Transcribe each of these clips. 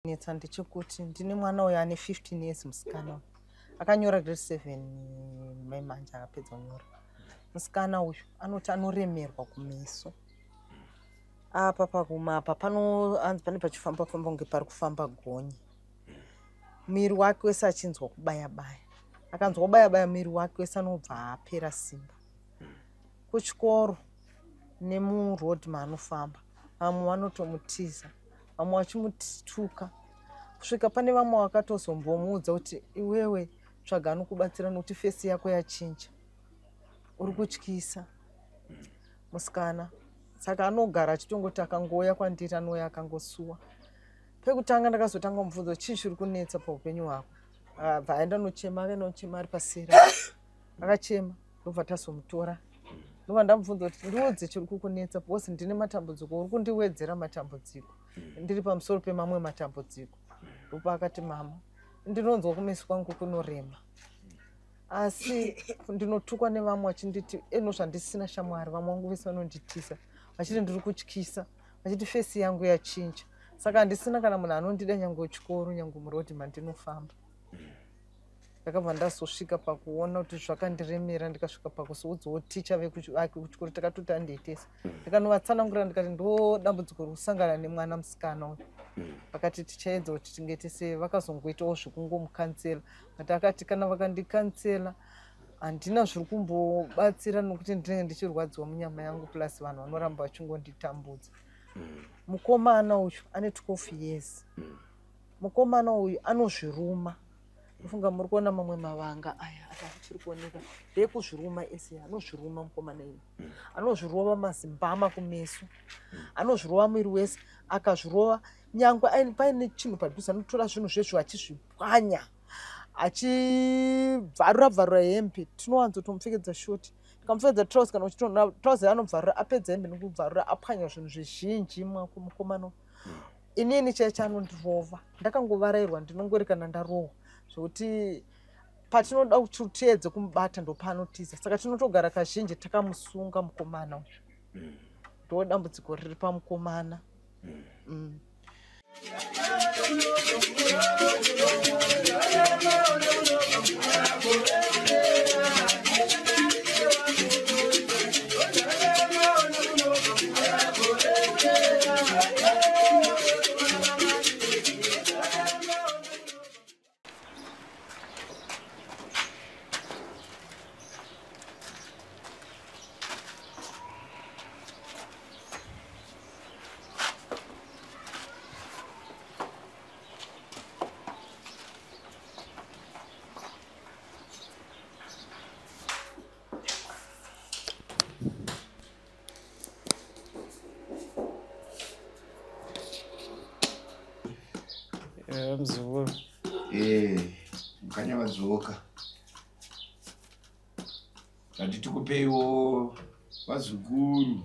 Netsa ndichikuti ndine mwana uyo ane 15 years musikana. Akanyora grade 7 mai manje akapedza kunyora. Musikana uyu anoti anoremerwa kumeso. Apa pagumapa pane pachifamba kunge pari kufamba gonye. Miri wake wese achinzwa kubaya baya. Akanzwa kubaya baya miri wake wese anobva apera simba. Kuchikoro nemuroad maanofamba. Vamwe vanotomutiza. Vamwe vachimutuka. Kusvika pane vamwe vakatozombomuudza kuti iwewe tsvaga anokubatsira nokuti fesi yako yachinja. Uri kutyisa. Musikana. Saka anogara achitongoti akangoya kwandiri anouya akangosuwa. Pekutanga ndakazotanga kumubvunza chii chiri kunetsa paupenyu hwako. Bva aenda nochema ari pasera. Akachema ndobva tazomutora. Ndobva ndamubvunza kuti ndiudze chiri kukunetsa because ndine matambudziko uri kundiwedzera matambudziko. Ndiri pamusoro pemamwe matambudziko. Ndopa akati mama ndinonzwa kumeso kwangu kunorema. Asi ndinotukwa nevamwe vachinditi eno zvandisina shamwari vamwe vangu vese vanonditisa. Vachiti ndiri kutyisa. Vachiti fesi yangu yachinja. Saka handisina kana munhu anondida nyange chikoro nyange murodhi mandinofamba. Ndakabva ndazosvika pakuona kuti zvakandiremera ndikasvika pakuzoudzawo ticha vekuchikoro takatoti andiitesa. Ndikanovatsanangurira ndikati ndo dambudziko rokusangana nemwana musikana uyu. Vakati tichaedza kuti tinge tese vakazongoitawo zvekungomukansela. But akati kana vakandikansela handina zviri kumbobatsira nokuti ndinenge ndichirwadziwa munyama yangu plus vanhu vanoramba vachingonditambudza. Mukomana uyu ane 12 years. Mukomana uyu anozviruma. Ufunga muri kuona mamwe mavanga aya achiri kuoneka ndekuzviruma ese anozviruma mukomana uyu. Anozvirova mazimbama kumeso. Anozvirova mwiri wese akazvirova nyangwe paine chinhu padhuze anotora zvinhu zvezvo achizvipwanya. Achibvarura hembe tinowanzotomupfekedza shoti. Tikamupfekedza trouser kana uchitonda trouser anobvarura apedza hembe nokubvarura apwanya zvinhu zvizhinji mukomana. Inini chaicho anondirova. Ndakangovarairwa ndinongori kana ndarohwa. Zvokuti patinoda kutiedze kumubata ndopanotiza. Saka tinotogara kazhinji takamusunga mukomana uyu. Ndo dambudziko riri pamukomana. Mzukuru. Mukanya vadzoka. Ngatitikupewo vazukuru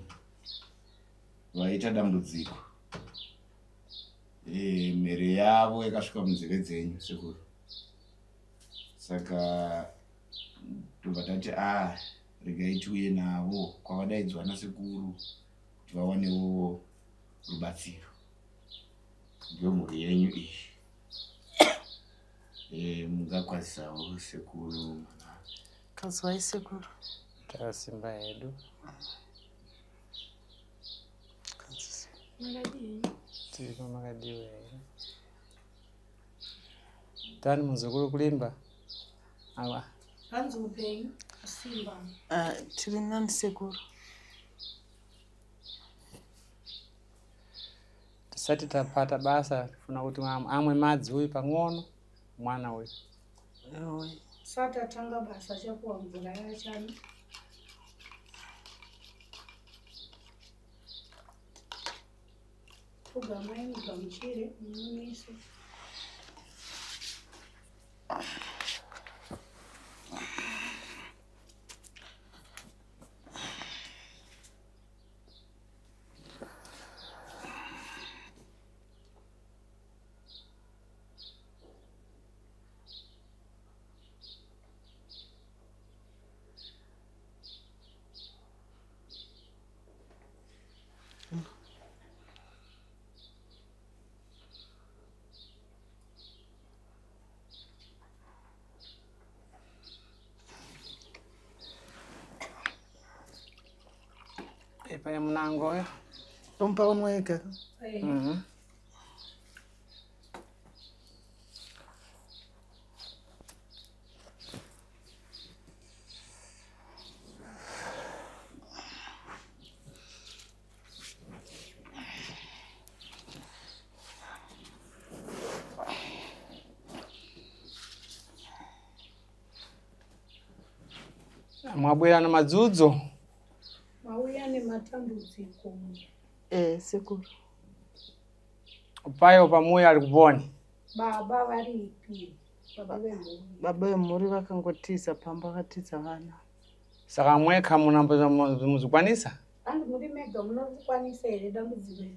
vaita dambudziko. Mhere yavo yakasvika munzeve dzenyu sekuru. Saka tobva tati regai tiuye navo kwavadaidzwa nasekuru kuti vawanewo rubatsiro. Ndomhuri yenyu iyi. Mungakwanisawo sekuru. Kazwai sekuru. Tasimba hedu. Tiri makadiwe. Tani muzukuru kulimba. Awa. Hanzi upenyu Simba. Tiri nani sekuru. Tisati tapata basa tifuna kuti amwe madzi uyu pang'ono mwana uyu. Sata tanga basa chakuwa mvura yachani. Ugamai mugamuchire munisi. Paya munango ya. Tompa unweka. Mwabwera na madzudzo. Mauya nematambudziko. Sekuru. Payo pamoya ari kuponi. Baba varipi? Baba vemhuri vakangotiza pamba vakatiza vana. Saka mweka muzvikwanisa? Andi muri mega munokwanisa here dambudziko?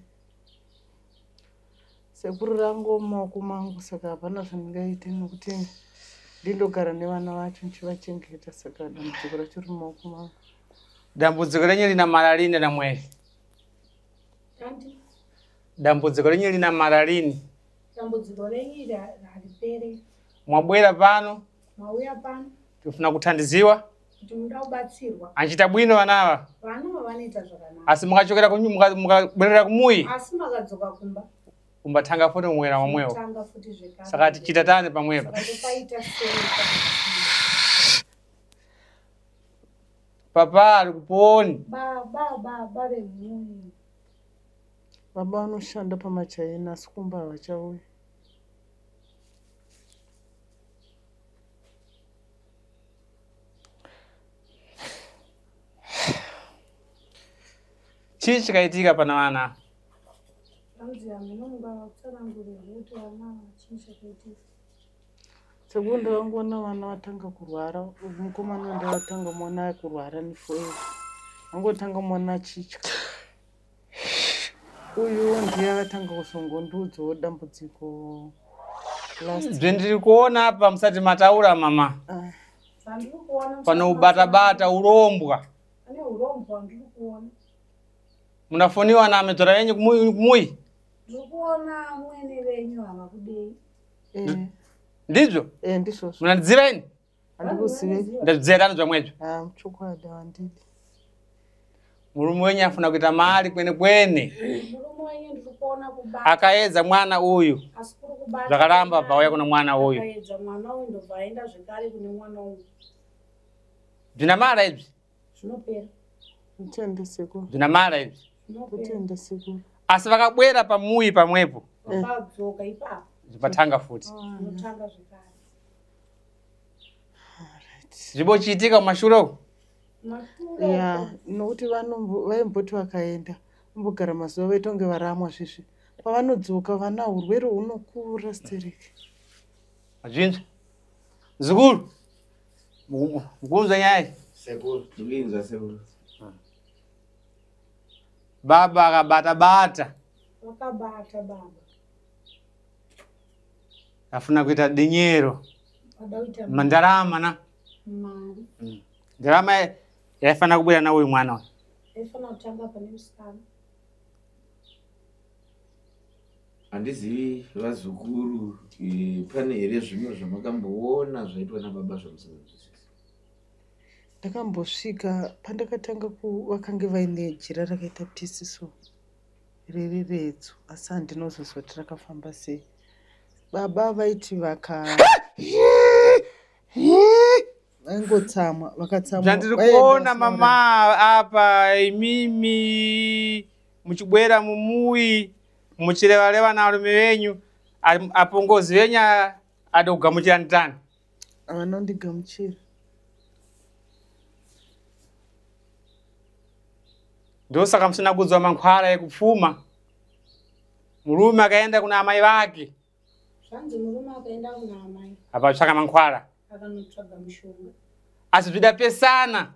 Sekuru rangu mumaoko mangu saka hapana zvandingaite nokuti ndindogara nevana vacho ndichivachengeta saka dambudziko racho riri mumaoko mangu. Dambudziko renyu rina mara rini ramweri? Dambudziko renyu rina mara rini? Dambudziko renyu hariperi. Mwabwera pano? Mauya pano? Tifuna kuthandiziwa? Kuti muda kubatsirwa. Anchita bwino vanava? Vana vanoita zvakanaka. Asi mukachokera mukabwerera kumuyi? Asi makadzoka kumba. Kumbatanga futi mwera wamwewo. Tanga futi zvekare. Saka tichita tani pamwepo? Saka topaita sei? Papa ari kuponi. Baba vemhuri. Baba vanoshanda pamachaina asi kumba havachauya. Chii chikaitika pana vana? Sekuru ndakangoona vana vatanga kurwara. Mukomana ndavatanga muona kurwara nefoil. Angotanga muona achitya. Uyu ndiye akatanga kusongondudzawo dambudziko last. Zvendiri kuona apa musati mataura mama. Pano ubata urombwa. Ane urombwa ndiri kuona. Munafoniwa na amedzora yenyu kumuyi? Ndiri kuona mwene venyu havakudei. Ndizvo? Ndizvo. Munandiziva ini? Handikuzivi. Ndazvizera zvamwecho. Muchokwadi handidi. Murume wenyu afuna kuita mari kwene. Murume wenyu ndiri kuona kubata. Akaedza mwana uyu. Asikuri kubata. Zvakaramba bvauya kuna mwana uyu. Akaedza mwana uyu ndobva aenda zvekare kune mwana uyu. Zvina mara izvi? Zvinopera. Mutende sekuru. Zvina mara izvi? Mutende sekuru. Asi vakabwera pamuyi pamwepo. Vakadzoka ipapo. Zvipatanga futi. Zvinotanga zvekare. Zvibochiitika mumashure uku? Ya, nokuti vaimboti vakaenda vambogara mazuva vaitonge varamwa zvisvi. Pavanodzoka vana urwere hunokura stereki. Mazvinzwa? Zukuru? Mukunzwa nyaya? Sekuru, ndikuinzwa sekuru. Baba akabata. Wakabata baba. Afuna kuita dinyero. Mandarama na? Mari. Ndarama yaifana kubwera na uyu mwana uyu. Yaifana kutanga pane musikana. Handizivi vazukuru pane here zvimwe zvamakamboona zvaitwa nababa zvamusinganzwisisi. Ndakambosvika pandakatanga vakange vaine jira rakaita pisiso riri redzo asi handinozozwa kuti rakafamba sei. Baba vaiti vaingotsamwa vakatsamwa. Zvandiri kuona mama apa imimi muchibwera mumuyi muchireva narume venyu apongozi venyu ada kugamuchira nditani? Vanondigamuchira. Ndosaka musina kudzwa mankhwara ekupfuma. Murume akaenda kuna amai vake. Zvanzi murume akaenda kuna amai. Apatsvaka mankhwara. Akanotsvaga mushonga. Asi zvidapesana.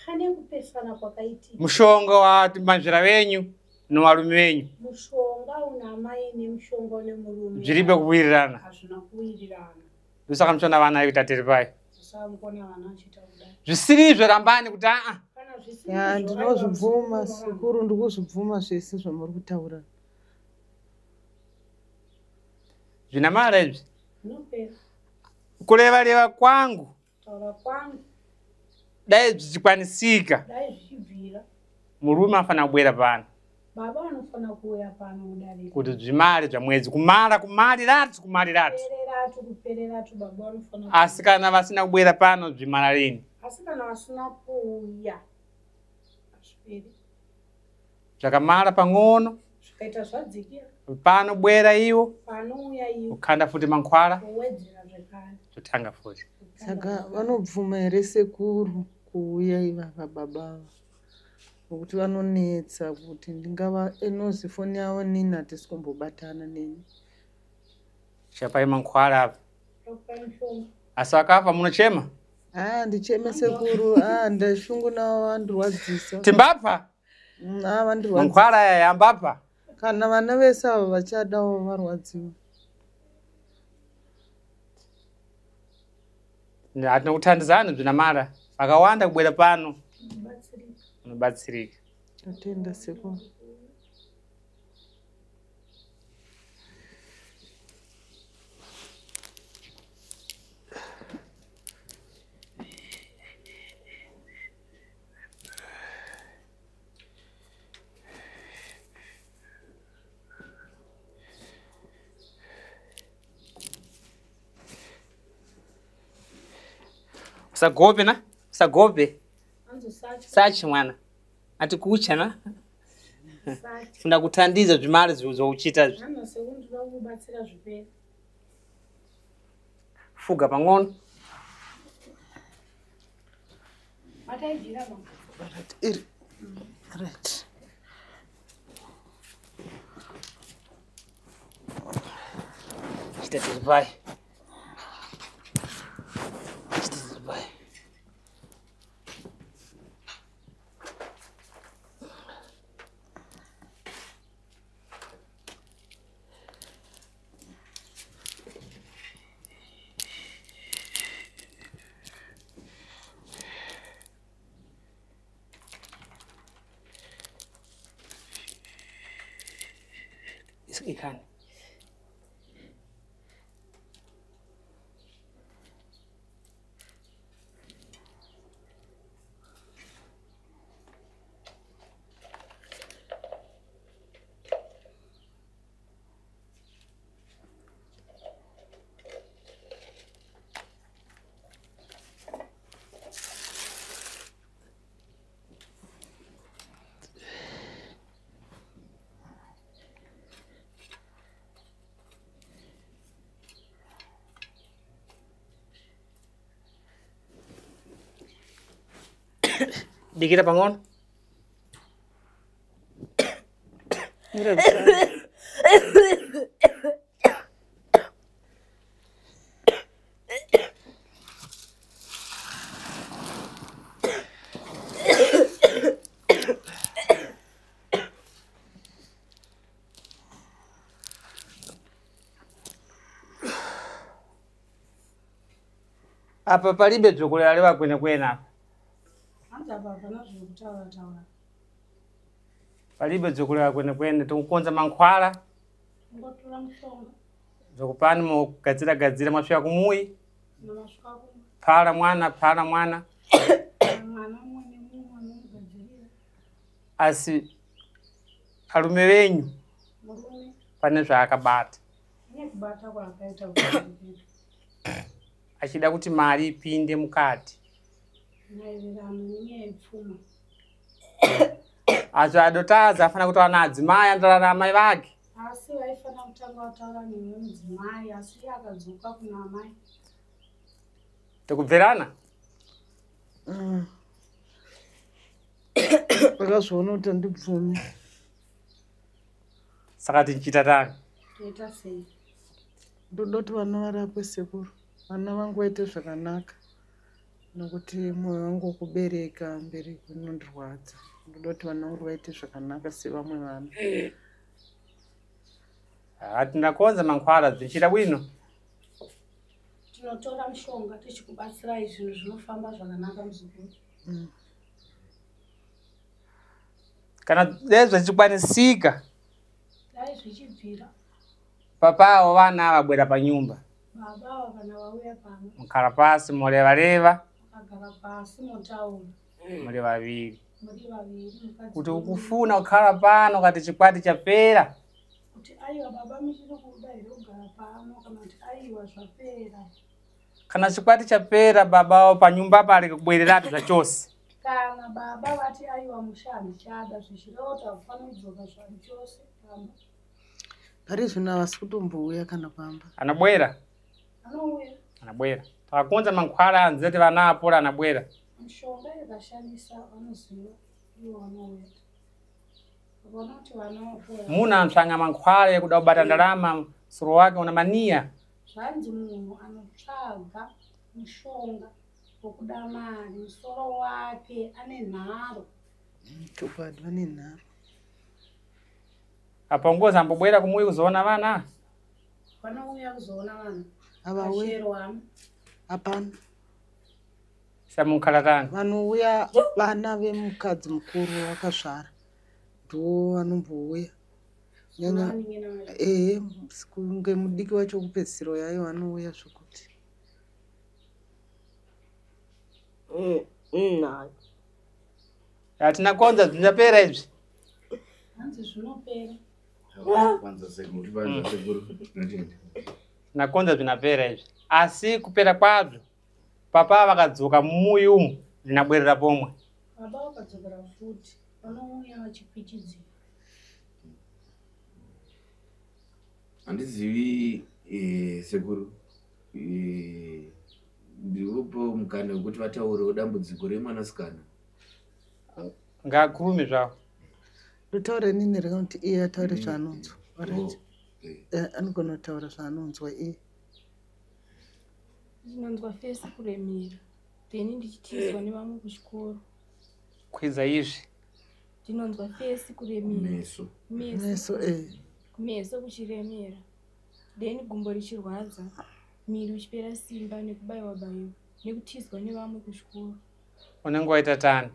Pane kupesana kwakaitika. Mushonga wamanzvira venyu nowarume venyu. Mushonga una amai nemushonga une murume. Zviribe kuwirirana. Hazvina kuwirirana. Ndosaka muchona vana vekuita tiri pai. Saka mukona vana vachita kudai. Zvisirizvo rambani kuti Ya, ndinozvibvuma sekuru, ndikuzvibvuma zvese zvamuri kutaura. Zvina mara izvi? Zvinopera. Kureva Taura kwangu. Dai zvichikwanisika. Dai zvichibvira. murume afana kubwera pano. Baba anofana kuuya pano mudare. Kuti zvimari zvamwedzi kumaliratu. Kupereratu baba anofana. Asikana vasina kubwera pano zvimara rini. Asikana vasina kuuya. Zvakamara pang'ono. Zvikaita zvadzikira. Pano bwera iwo. Panouya iwo. Ukanda futi mankhwala. Kuwedzera zvekare. Zvotanga futi. Saka vanobvuma here sekuru kuuya ivava baba kuti vanonetsa kuti ndingava enozi foni yavo nini hatisi kumbobatana neni. Chapai mankhwala apa. Asi vakafa munochema? Ndicheme sekuru. Ndashungu navo vandirwadzisa. Timbapfa? Vandirwadzisa. Mankhwala aya yambapfa? Kana vana vese avo vachadawo varwadziwa. Hatina kuthandizana zvinamara. Vakawanda kubwera pano. Unobatsirika. Tatenda sekuru. Usagope na? Usagope. Sachi mwana. Ati kucha na? Funa kuthandiza zvimari zvouchita zvi. Fuga pang'ono. Right. Chita tiripai. Ikan. Dikira pang'ono. Apa palibe dzokulalewa kwenekwena. Palibe dzokulalewa kwenekwene tikukonza mankhwala. Zokupani mugadzira mwasvika kumuyi. Phala mwana. Asi alume venyu pane zvaakabata. Achida kuti mari ipinde mukati. Azvo adotaza afana kuti wana adzimai andorana amai vake. Asi vaifana kutanga kutaura nemudzimai asi akadzoka kuna amai. Tokubverana? Vakazviona kuti handibvumi. Saka tichita tani? Toita sei? Ndoda kuti vana varapwe sekuru. Vana vangu vaite zvakanaka. Nokuti mwoyo wangu wokubereka mberi kunondirwadza. Ndoda kuti vana vangu vaite zvakanaka sevamwe vana. Tinakonza mankhwala dzichita bwino. Tinotora mushonga tichikubatsirai zvinhu zvinofamba zvakanaka muzukuru. Kana dezvo zvichikwanisika. Dai zvichibvira. Papawo vana vabwera panyumba. Baba kana vauya pano. Mukhala pasi moreva-reva. Mukagara pasi motaura. Muri vaviri. muri vaviri mukadzi kuti ukufuna kukhala pano kati chikwati chapera. kuti aiwa baba muchiri kuda here kugara pano kana kuti aiwa zvapera. Kana chikwati chapera baba panyumba pali kubwereratu zvachose. Kana baba vati aiwa mushandi chada zvichirota kufana kudzoka zvani chose pamba. Pari zvino havasi kutombouya kana pamba. Anabwera. Anouya. Anabwera. Takakonza mankhwala anzeti vana apora anabwera. Mishonga yakashandisa vanoziva ivo vanouya. Vona kuti vanaopora. Muna antsvanga mankhwala ekuda kubata ndalama soro wake una maniya. Zvanzi munhu anotsvaga mushonga wokuda mari musoro wake ane nharo. Chokwadi vane nharo. Apa ngozi ambobwera kumuyi kuzoona vana. Vanouya kuzoona vana. Avauya. Hapana. Samunkhalatani. Vanouya vana vemukadzi mukuru vakasvara. Ndo vanombouya. Nyanya kunge mudiki wacho kupedzisiro yayo vanouya zvokuti. Hatina konza zvinapera izvi. Hanzi zvinopera. Kwanza sekuru banja sekuru. Nakonza zvinapera izvi. Asi kupera kwazvo papa vakadzoka mumuyi umu zvinabwerera pomwe. Baba vakadzokera futi vanouya vachipichidzira. Handizivi sekuru ndiripo mukana wekuti vataurewo dambudziko reMwanasikana. Ngakurume zvavo. Ndotaura nini rega kuti iye ataure zvaanonzwa. Anogona kutaura zvaanonzwa iye. Ndinonzwa fesi kuremera. Then ndichitizwa nevamwe kuchikoro. Kwidza izvi. Ndinonzwa fesi kuremera. Meso Kumeso kuchiremera. Then gumbo richirwadza. Miri uchipera simba nekubayiwa bayiwa. Nekutizwa nevamwe kuchikoro. Unenge waita tani.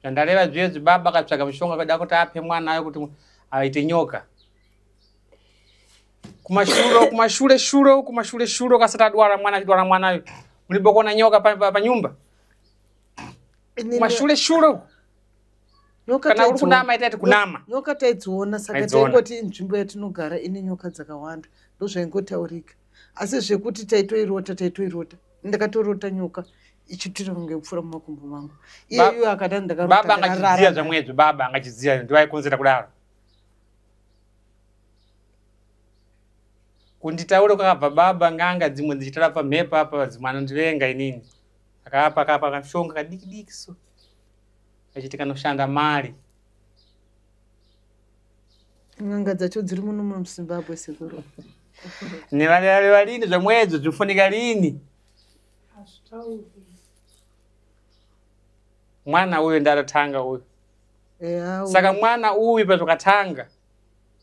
Zvandareva zviye baba akatsvaga mushonga kuda kuti ape mwana ayo kuti aite nyoka. Kumashure shuro kasati adwara mwana ayo. Mulibokona nyoka panyumba. Kumashure shuro. Kana uri kunama itaiti kunama. Nyoka taidziona saka taingoti nzvimbo yatinogara ine nyoka dzakawanda. Ndozvaingotaurika. Asi zvekuti taitoirota. Ndakatorota nyoka ichitira kunge kupfura mumakumbo mangu. Iyeyo akada ndakarota. Baba angachiziya zvamwezvo baba angachiziya ndivaikonzera kudaro. Kunditaure kwakabva baba nganga dzimwe dzichitara pamhepo apa dzimwe anondivenga inini. Akapa kashonga kadiki so. Achiti kanoshanda mari. Nganga dzacho dziri muno muZimbabwe sekuru. Nevareva lini zvamwedzo zvinofunika lini? Mwana uyu ndaratanga uyu. Saka mwana uyu pazvakatanga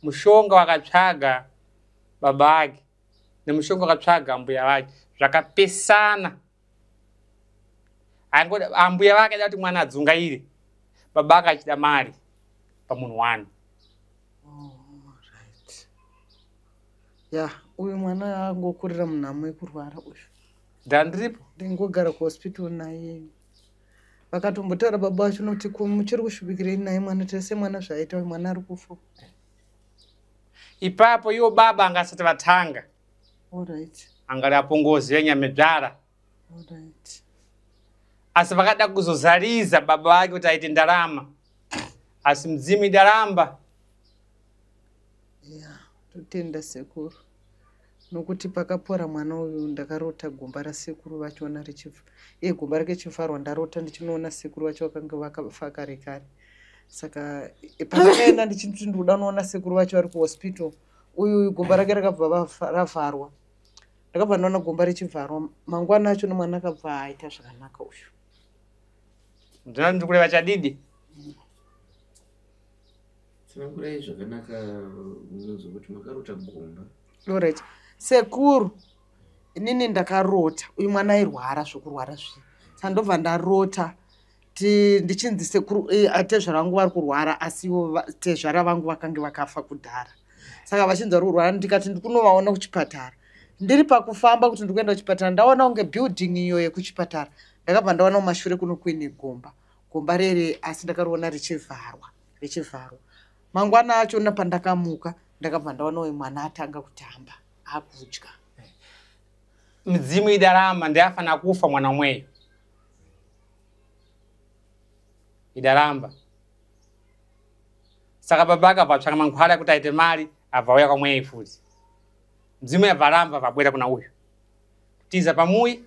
mushonga wakatsvaga baba ake nemushonga wakatsvaga mbuya wake zvakapesana. Ambuya wake dati mwana adzungaire. Baba ake achida mari pamunhu wani. Uyu mwana angokurira munhamo yekurwara uyu. Ndandiripo. Ndingogara kuhospital naye. Vakatombotaura baba vacho kuti muchiri kushupikirei naye mwana tese mwana zvaita uyu mwana ari kufa. Ipapo iwo baba angasati vatanga. Alright. Angari apongozi yenyamedzvara. Alright. Asi vakada kuzozariza baba vake kuti aite ndarama. Asi mudzimu idaramba. Totenda sekuru. Nokuti pakapora mwana uyu ndakarota gomba rasekuru vachona richifa. Gomba rake chifarwa ndarota ndichinoona sekuru vacho vakanga vakafa kare kare. Saka pandakaenda ndichiti ndoda kuona sekuru vacho vari kuhospital. Uyu gomba rake rakabva ravharwa. Ndakabva ndaona gomba richivharwa. Mangwana acho nomwana akabva aita zvakanaka uyu. Ndinoti kureva chadidi. Tinakurai zvakanaka munonzwa kuti makarota gomba. Alright. Sekuru, inini ndakarota. Uyu mwana airwara zvokurwara zvi. Sandobva ndarota. Ndichinzi sekuru atezvara vangu vari kurwara asi ivo tezvara vangu vakange vakafa kudhara. Saka vachinzi vari kurwara ndikati ndikunovaona kuchipatara. Ndiri pakufamba kuti ndikuenda kuchipatara ndaona kunge building iyo yekuchipatara. Ndakabva ndaona kumashure kuno kuine gomba. gomba rere asi ndakariona richivharwa. Mangwana acho pandakamuka ndakabva ndaona mwana atanga kutamba akudya. Midzimu idarama ndiafana kufa mwana mweyo. Idaramba. Saka babaka vatsvaka mankhwala kuti aite mari abvauya kwamweyo futi. Mdzimu yavaramba vabwera kuna uyu. Tiza pamuyi.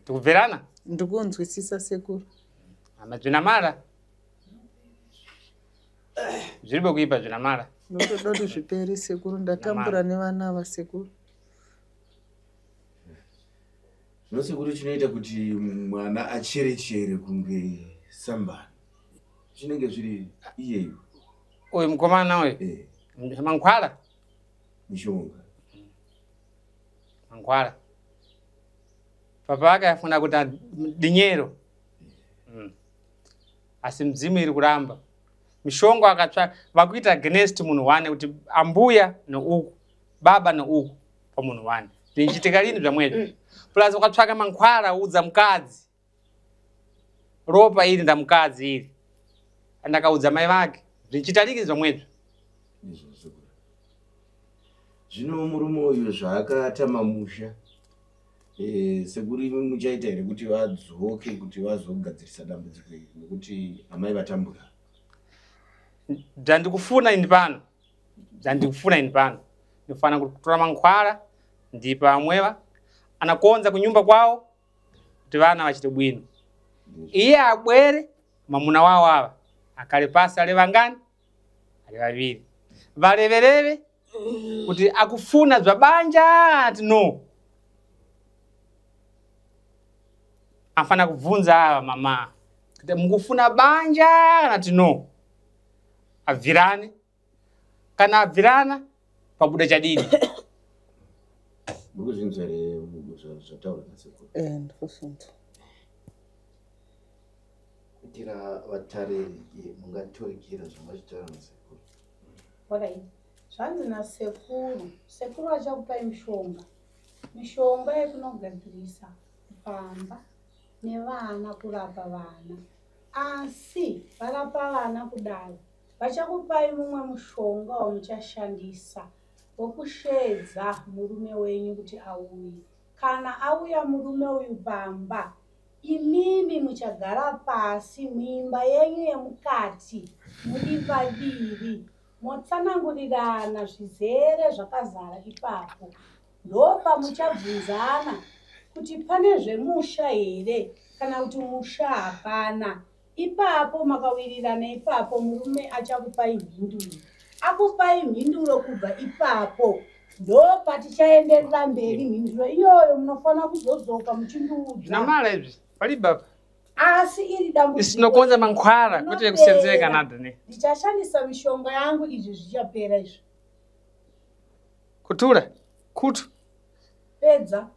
Tikubverana? Ndikunzwisisa sekuru. Amadzvina mara. Zviribe kuipa zvina mara. Ndotoda zviperi sekuru, ndatambura nevana ava sekuru. Nosekuru chinoita kuti mwana acherechere kunge sambani. Chinenge zviri iyeyo. Uyu mukomana uyu. Mankhwala. Mishonga. Mankhwala. Papa wake afuna kuti dinyero. Asi mdzimu iri kuramba. Mishonga akatsvaka vakuita against munhu wane kuti ambuya nouku, baba nouku pa munhu wane. Zvinchitika lini zvamwezvo? Plus ukatsvaka mankhwala udza mukadzi. Ropa iri ndamukadzi iri. Andakaudza mai vake. Zvinchitaliki zvamwezvo. Zvino murume uyu zvaakaata mamusha. Sekuri muchaita here kuti vadzoke kuti vazogadzirisa dambudziko iri nekuti amai vatambura. Zvandikufuna ini pano. Ndofana kutora mankhwala ndipa amwewa anakonza kunyumba kwawo kuti vana vachite bwino. Iye abwere mamuna wawo ava akale pasi ale vangani? Ale vaviri. Valevereve kuti akufuna zvabanja ati no. Afana kubvunza ava mama kuti mukufuna banja ati no. Abvirane. Kana abvirana pabuda chadini. Mukuzvinzwa here zvataura nasekuru? Ndikufunza. Kuitira vatariri mungatorikira zvamachitaura nasekuru. Alright. Zvanzi nasekuru. Sekuru achakupai mishonga yekunogadzirisa pamba nevana kurapa vana. Asi varapa vana kudaro vachakupai mumwe mushonga wamuchashandisa wokushedza murume wenyu kuti auye. Kana auya murume uyu pamba, imimi muchagara pasi muimba yenyu yemukati muri vaviri motsanangurirana zvizere zvakazara ipapo. Ndopa muchabvunzana kuti pane zvemusha here kana kuti musha hapana. Ipapo makawirirana ipapo murume achakupai mhinduro. Akupai mhinduro kubva ipapo. Ndopa tichaenderera mberi mhinduro iyoyo munofana kuzodzoka muchindiudza. Namara izvi paliba. Asi iri dambudziko. Isinokonza mankhwala kuti kusenzeka nadhani. Ndichashandisa mishonga yangu izvi zvichapera izvi. Kutura kutu Pedza.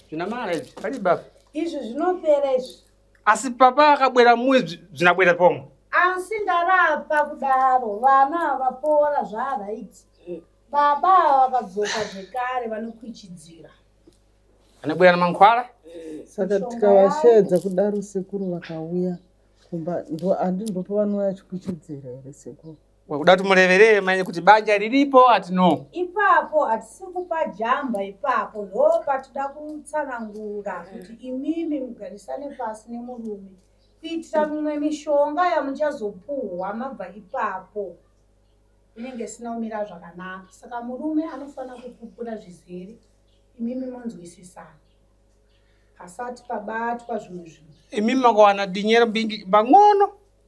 Zvinamara izvi paliba. Izvi zvinopera izvi. Asi papa akabwera muyi zvinabwera pomwe. Asi ndarapa kudaro vana vapora zvaraiti. Baba vakadzoka zvekare vanokwichidzira. Anabwera na mankhwala? Saka tikavashedza kudaro sekuru vakauya kumba ndopa vanouya chikwichidzira here sekuru. Wakuda tumureverere manye kuti banja riripo ati no. Ipapo hatisi kupa jamba ipapo ndopa tida kutsanangura kuti imimi mugarisane pasi nemurume. Kuitira mimwe mishonga yamuchazopuhwa mabva ipapo. Inenge sina umira zvakanaka. Saka murume anofana kupupura zvizere. Imimi monzwisisana. Pasati pabatwa zvimwe zvinhu. Imimi makawana dinyero mbingi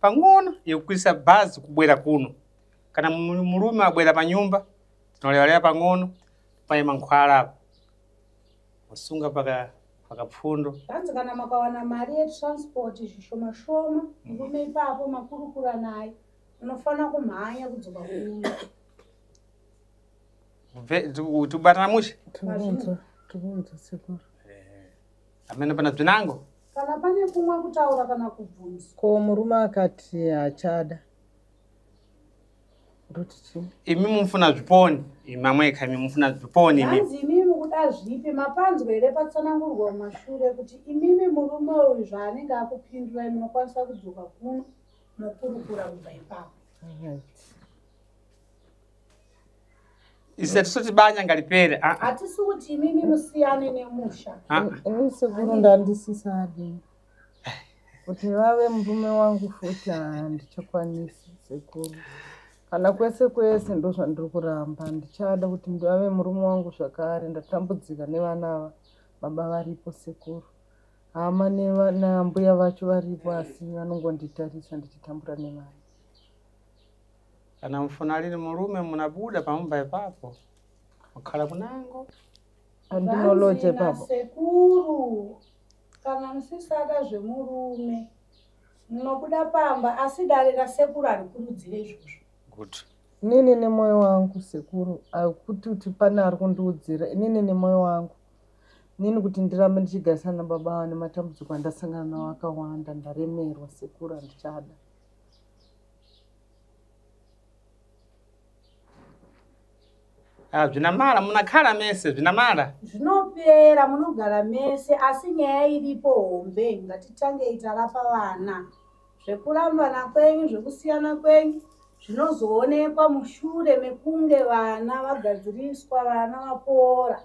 pang'ono yekukwisa bhazi kubwera kuno. Kana murume abwera panyumba tinolewalera pang'ono paye mankhwala apo. Musunga pakapfundo. Zvanzi kana makawana mari yetransport zvishoma-shoma, murume ipapo makurukura naye. Unofana kumhanya kudzoka kuno. Tubatana mushe? Tubunza sekuru. Amene pana bzinango? Kana pane kumwa kutaura kana kubvunza. Ko murume akati achada. imi mufuna zviponi mamweka imi mufuna zviponi imi hanzi imimi kuda zvipi mapanzwa ere patsanangurwa mumashure kuti imimi murume uyu zvaanenge akupindura imi munokwanisa kudzoka kuno mokurukura kubva ipapo. ise tisoti banya ngaripere hatisi kuti imimi musiyane nemusha. Ini sekuru ndandisisadi kuti vave murume wangu futi handichakwanisi sekuru. Kana kwese ndo zvandiri kuramba ndichada kuti ndave murume wangu zvakare. Ndatambudzika nevana baba varipo sekuru. Hama nambuya vacho varipo asi vanongonditarisa ndichitambura nevana. Kana mufuna riri murume munabuda pamumba ipapo mukhala kunango andinoloje papo sekuru. Kana musisada zvemurume munobuda pamba asi dare rasekuru arikurudzire izvozvo. Good. Inini nemoyo wangu sekuru kuti pane ari kundiudzira. Inini nemoyo wangu nini kuti ndirambe ndichigarisana nababa vane matambudziko andasangana nawo akawanda. Ndaremerwa sekuru handichada. Zvinamara munakhala mese zvinamara Zvinopera munogara mese asi nyaya iripo hombe. Ngatitange itarapa vana zvekurambana kwenyu zvekusiyana kwenyu zvinozoonekwa mushure mekunge vana vagadziriswa vana vapora.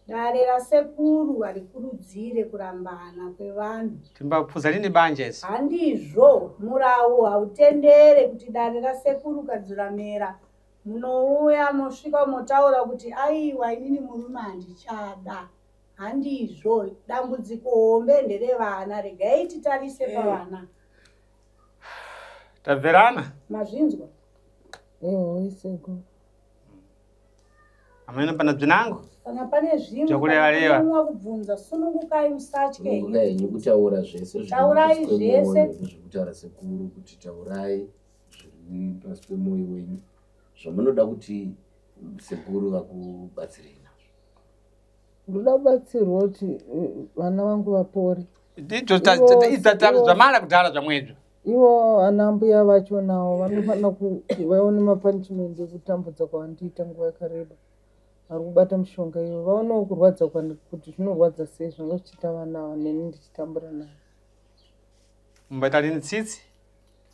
Dare rasekuru harikurudzire kurambana kwevanhu. timbapfuza lini banja isi Handizvo murawo hautendere kuti dare rasekuru kadziramera munouya mosvika motaura kuti aiwa inini murume handichada. Handizvo dambudziko hombe nderevana. Regai titarise pavana. tabverana Mazvinzwa? Eho sekuru. amene pana bzinango Kana pane zvimwe Zvakureva-reva. kana kubvunza sunungukai musatye. Mungai kutaura zvese Taurai zvese. zvekutaura sekuru kuti taurai zviri pasi pemwoyo wenyu zvamunoda kuti sekuru vakubatsirei nazvo. Ndoda kubatsirwa kuti vana vangu vapore. ndicho zvamara kudhara zvamwezvo Ivo ana mbuya vacho navo vanofanira kuti vaone mapunishment ekutambudza kwavandiita nguva yakareba. Vari kubata mishonga iyo vaonewo kurwadza kuti zvinorwadza sei zvanga zvichiita vana neni ndichitambura navo. mumbaita lini tsitsi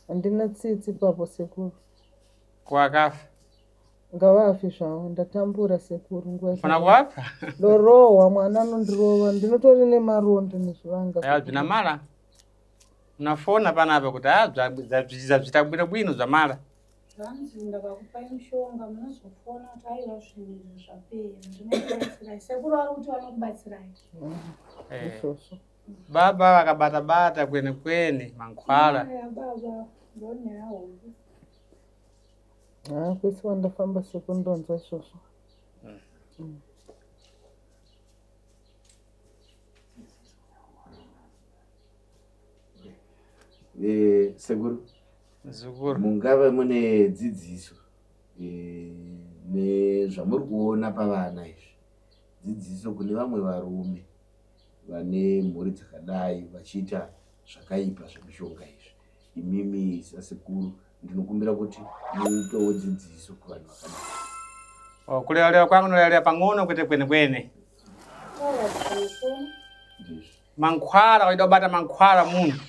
Handina tsitsi papo sekuru. kuwakafa Ngavafi zvavo ndatambura sekuru nguva fana kuwapha ndorohwa mwana anondirova ndinotori nemaronda nezvivanga. zvinamara munafona panapa kuti zvita bwino zvamara Zvanzi ndakakupai mushonga munozofona kuti aiwa zvinhu zvapera. Ndinokubatsirai. Sekuru vari kuti vanokubatsirai. Izvozvo. baba vakabata-bata kwene mankhwala Aya baba ndoneya hombe. Kwese wandafamba sekuru ndonzwa izvozvo. Sekuru zukuru mungava mune dzidziso nezvamuri kuona pavana izvi, dzidziso kune vamwe varume vane mhuri dzakadai vachiita zvakaipa zvemishonga izvi. Imimi sasekuru ndinokumbira kuti mupewo dzidziso kuvanhu vakadai. kureva kwangu noreva pang'ono kwete kwene Aya dzikosona. Ndizvo. mankhwala waida kubata mankhwala munhu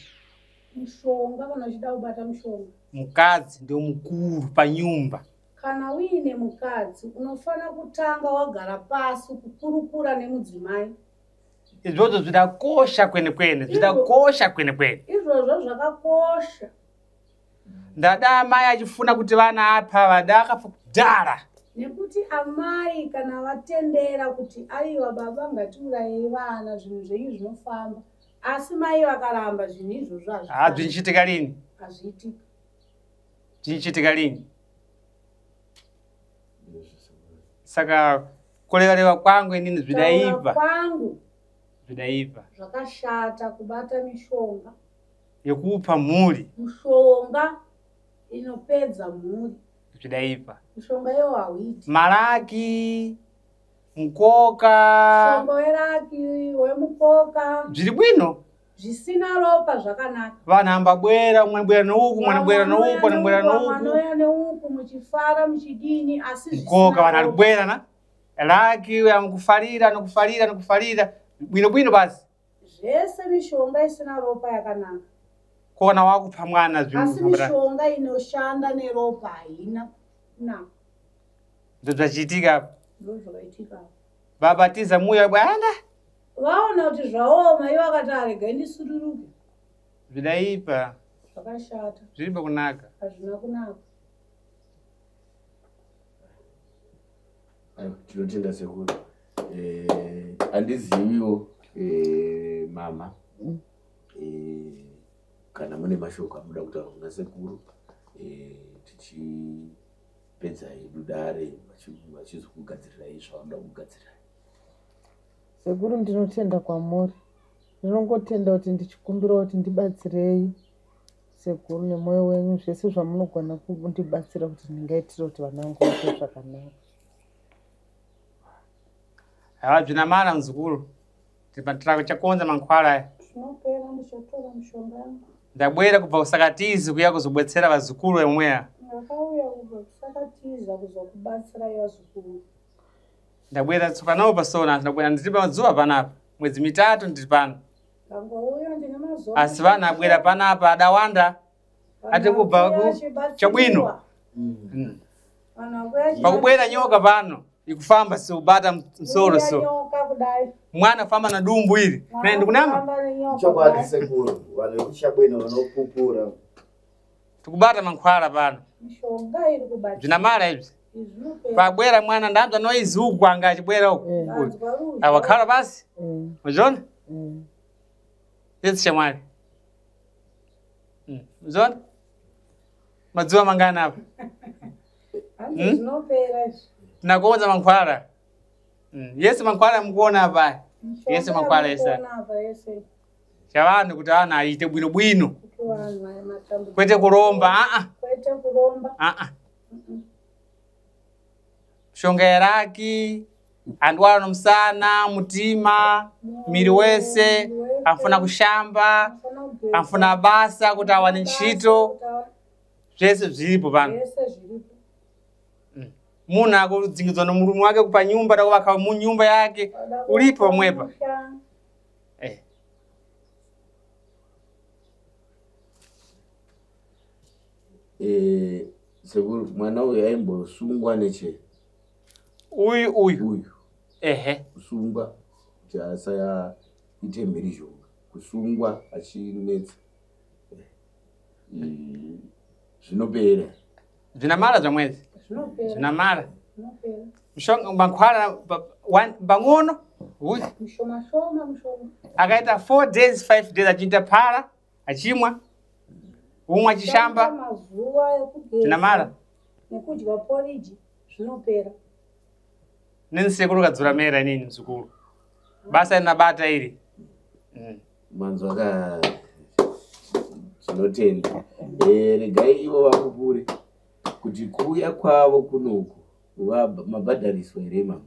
Mushonga kana uchida kubata mushonga. mukadzi ndio mukuru panyumba Kana uine mukadzi unofana kutanga wagara pasi kukurukura nemudzimai. izvozvo zvidakosha kwene zvidakosha kwene Izvozvo zvakakosha. ndada amai achifuna kuti vana apa vadakafa kudhara Nekuti amai kana vatendera kuti aiwa baba ngatiurayei vana zvinhu zvenyu zvinofamba. Asi mai vakaramba zvinhu izvozvo zvinchitika lini hazviitika. zvinchitika lini saka kureva kwangu inini Taura kwangu zvidaipa zvakashata kubata mishonga. yekupa mhuri Mushonga inopedza mhuri. zvidaipa Mushonga iyo hauiti. maraki mukoka Mushonga weraki wemukoka zviri bwino zvisina ropa zvakanaka. Vanhu ambabwera umwe bwera nouku mwana bwera nouku mwana bwera nouku Manoya neuku muchifara muchidini asi mkoka vanhu alibwera na laki amkufarira nokufarira bwino basi zvese mishonga isina ropa yakanaka. kona wakupa mwana asi mishonga inoshanda neropa haina na ndozvachiitika ndozvakaitika babatiza muya bwana vaona kuti zvaoma ivo akati arega ndisururuke zvidaipa zvakashata zviripa kunaka hazvina kunaka. tinotenda sekuru handiziviwo mama kana mune mashoko amuda kutaura kuna sekuru tichipedza hedu dare vachizokugadzirirai zvavanoda kugadzirirai. Sekuru ndinotenda kwamuri, ndinongotenda kuti ndichikumbira kuti ndibatsirei sekuru nemwoyo wenyu zvese zvamunogona kundibatsira kuti ndingaitira kuti vana vangu vaite zvakanaka. havadzvina mara muzukuru tira chakonza mankhwala aya Zvinopera ndichatora mishonga yangu. ndabwera kubva kusakatizi kuya kuzobetsera vazukuru vemweya. Ndakauya kubva kusakatiza kuzokubatsirai vazukuru. Ndabwera tsoka nawo pasona ndabwera ndiri mazuva panapa mwedzi mitatu ndiri pano. Ndangouya ndine mazuva. Asi vanhu abwera panapa adawanda ati kubva chabwino. Pakubwera nyoka pano ikufamba siubata msoro so. Mwana famba na dumbu iri. Nende kunama? Chokwadi sekuru, wale chabwino vanopupura. Tukubata mankhwala pano. Mishonga iri kubata. Zvinamara izvi. Pabwera mwana ndamza noizi uku anga achibwera uku. Awakhala basi? Muzvona? Yesi shamwari. Muzvona? Mazuva mangana apa? Zvinopera izvi. Nakuonza mankhwala. Yesi mankhwala mukuona apa. Yesi mankhwala yesa. Chavanhu kuti ana aite bwino bwino. Kwete kuromba, Kwete kuromba. Shonga yaraki, andwara nomusana, mutima, miri wese, afuna kushamba, afuna basa kuti awane ntchito. Zvese zviripo pano. Munhu akudzingidzwa nomurume wake kupa nyumba takuvaka munyumba yake ulipo pamwepa. Sekuru mwana uyu aimbosungwa neche. Uyu. Ehe. Kusungwa kuti asaite mhirizhonga. Kusungwa achinetsa. Zvinopera. Zvinamara zvamwedzi. Zvinamara. Mishonga mankhwala pang'ono. Uyu. Mishoma. Akaita 4 days 5 days achiita para achimwa. Umwe achishamba. Mazuva ekugeza. Zvinamara. Nekudya porridge zvinopera. Nini sekuru kadzura mera inini mzukuru. Basa rinabata iri. Manzwa tinotenda. Regai ivo vakupure kuti kuuya kwavo kunoku mabhadhariswa here mama?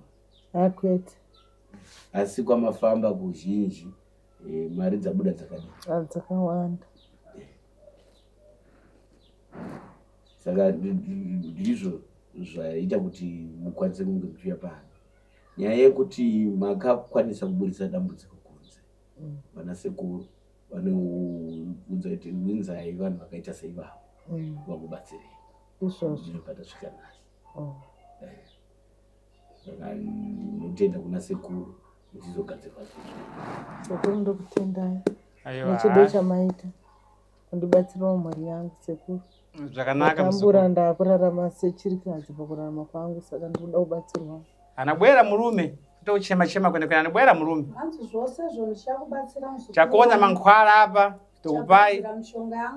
Akwete. Asi kwamafamba kuzhinji mari dzabuda dzakadini? Dzakawanda. Saka ndizvo zvaita kuti mukwanise kunge muchiuya pano. Nyaya yekuti makakwanisa kuburisa dambudziko kunze. Vana sekuru vanoudza kuti winzai vanhu vakaita sei vavo vakubatsirei. Zvinobata svika nhasi. Saka ndinotenda kuna sekuru muchizogadzirwa zvizvo. Sekuru ndokutendai. Nechido chamaita kundibatsirawo mhuri yangu sekuru. Zvakanaka mzukuru. Ndakurarama sechirikadzi pakurarama kwangu saka ndinoda kubatsirwa. Anabwera murume tochema kwenda anabwera murume. Hanzi zvose zvonishakubatsira mzukuru. Chakonza mankhwala apa tokupai.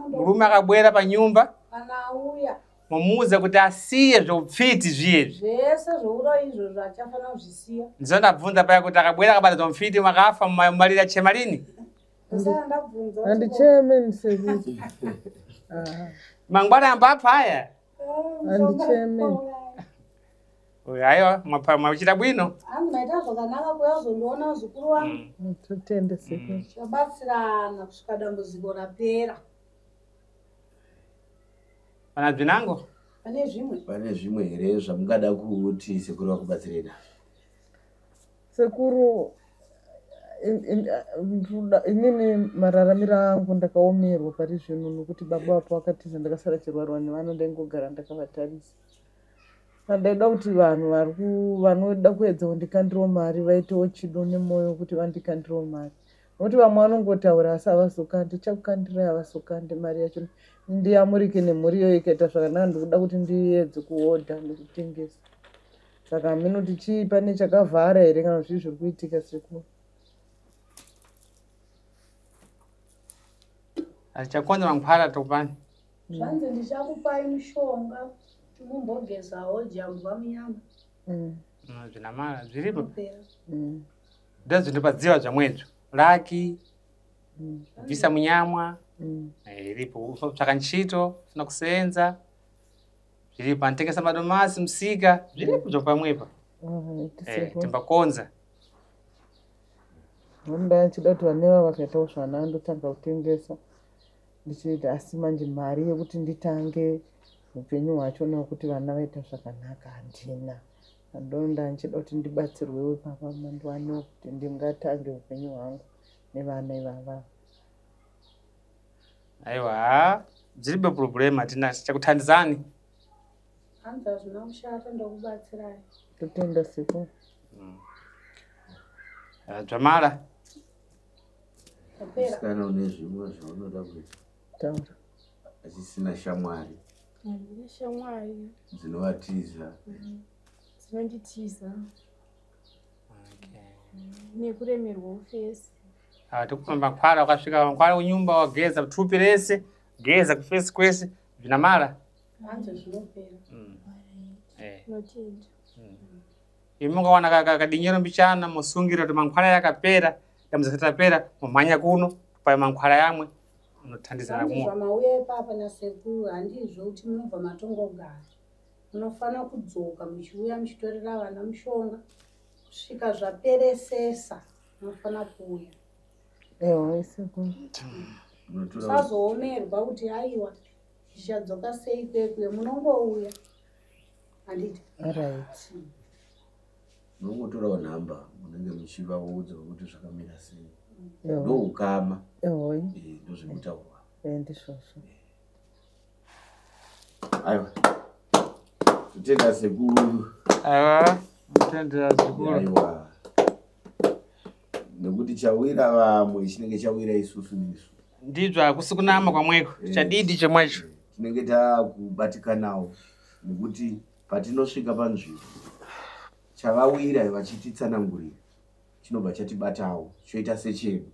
Murume akabwera panyumba. Kana auya. Mumuudza kuti asiye zvoupfiti zviyezvi. Zvese zvouro izvo zvachafana kuzvisiya. Ndizondabvunza paya kuti akabwera akabatwa mufiti makafa mumarira chema lini? Handicheme sekuru. Mangwana ambapaya. Handicheme. Aiwa, mwachita bwino. Hangu maita zvakanaka kuyazondiona zukuru wangu. Totende sekuru. Tabatsirana kusvika dambudziko rapera. Pana zvinango? Pane zvimwe. Pane zvimwe here zvamungada kuti sekuru vakubatsirei nazvo? Sekuru, inini mararamiro angu ndakaomerwa pari zvino nokuti baba apo akatiza ndakasara chirwarwa nevana ndaingogara ndakavatarisa. Ndaida kuti vanhu vanoda kuedza kundikandirawo mari vaitewo chido nemoyo kuti vandikandirawo mari. Nokuti vamwe vanongotaura asi havazokandi, chakukandirai havazokandi mari yacho. Ndiyamurike nemhuriyo ikaita zvakanaka ndikuda kuti ndiedze kuhodha nekutengesa. Saka minoti chii pane chakavhara here kana zvii zviri kuitika sekuru? Achakonza mankhwala topani. Zvanzi ndichakupai mushonga mumbogezawo jambwa munyama. Zvinamara zviripo. Ndazvindopadziwa zvamwedzo. Laki, bvisa munyama, iripo. Utsvaka ntchito, ufuna kusenza. Zviripo, anotengesa madomasi, musika, zviripo zvopamwepo. Timbakonza. Ndoda nchida kuti vaneva vakaitawo zvana ndotanga kutengesa. Ndichiti asi manje mari yekuti nditange upenyu hwacho nokuti vana vaita zvakanaka handina. Ndonda nchida kuti ndibatsirwewo papa mandiwanewo kuti ndingatange upenyu hwangu nevana ivava. Aiwa, dziribe problem hatina chakuthandizani. Hanzi hazvina kushata ndokubatsirai. Totenda sekuru. Dzvamara. Kana une zvimwe zvaunoda kuita? Taura. Achisina shamwari. Handina shamwari. Dzinovatiza. Dzinonditiza. Nekuremerwa ufesi. Tikupa mankhwala wakasvika mankhwala kunyumba wageza thupi rese, geza kufesi kwese, zvinamara. Hanzi zvinopera. Notenda. Imungawana kadinyero mbichana musungira kuti mankhwala yakapera, dambudziko rapera, mumhanya kuno, pa mankhwala yamwe unothandizana kumwe. Zvamauya ipapa nasekuru handizvo kuti munobva matongogara. Munofana kudzoka muchiuya muchitorera vana mushonga. Kusvika zvaperesesa, munofana kuuya. Ewa sekuru. Musazoomerwa kuti aiwa zvichadzoka sei kwekwe, munongouya. Handiti? Right. Munongotorawo nhamba munenge muchivaudza kuti zvakamira sei. Ndoukama. Ndozvimutaurwa. Ndizvozvo. Aiwa. Totenda sekuru. Aiwa, totenda sekuru. Aiwa. Nekuti chawira vamwe chinenge chawira isusu nisu. Ndizvo hakusi kunama kwamweko, chadidi chemwacho. Tinenge takubatikanawo nekuti patinosvika panzvimbo chavawira vachititsanangurira chinobva chatibatawo choita sechedu.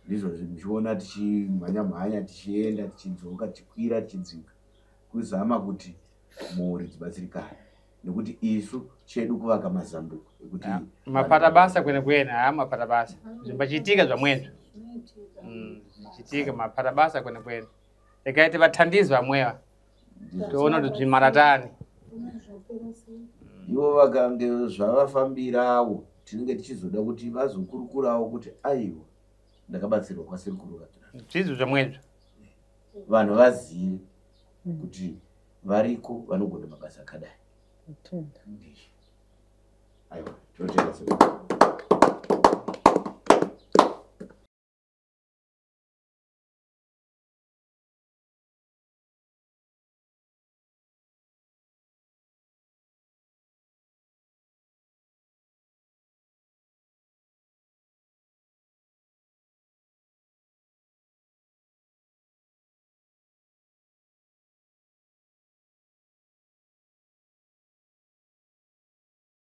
Ndizvo zvichiona tichimhanya tichienda tichidzoka tichikwira tichidzika kuzama kuti mhuri dzibatsirikane nekuti isu chedu kuvaka mazambuko ekuti mapata basa kwene mapata basa zvimbachiitika zvamwezvo. Chitika mapata basa kwene. Ekaiti vathandizi vamwewa toona kuti zvimaratani. Ivo vakange zvavafambirawo tinenge tichizoda kuti vazokurukurawo kuti aiwa ndakabatsirwa kwasekuru. Zvizvo zvamwezvo. Vanhu vazive kuti variko vanogona mabasa akadai. Aiwa, totenda sekuru.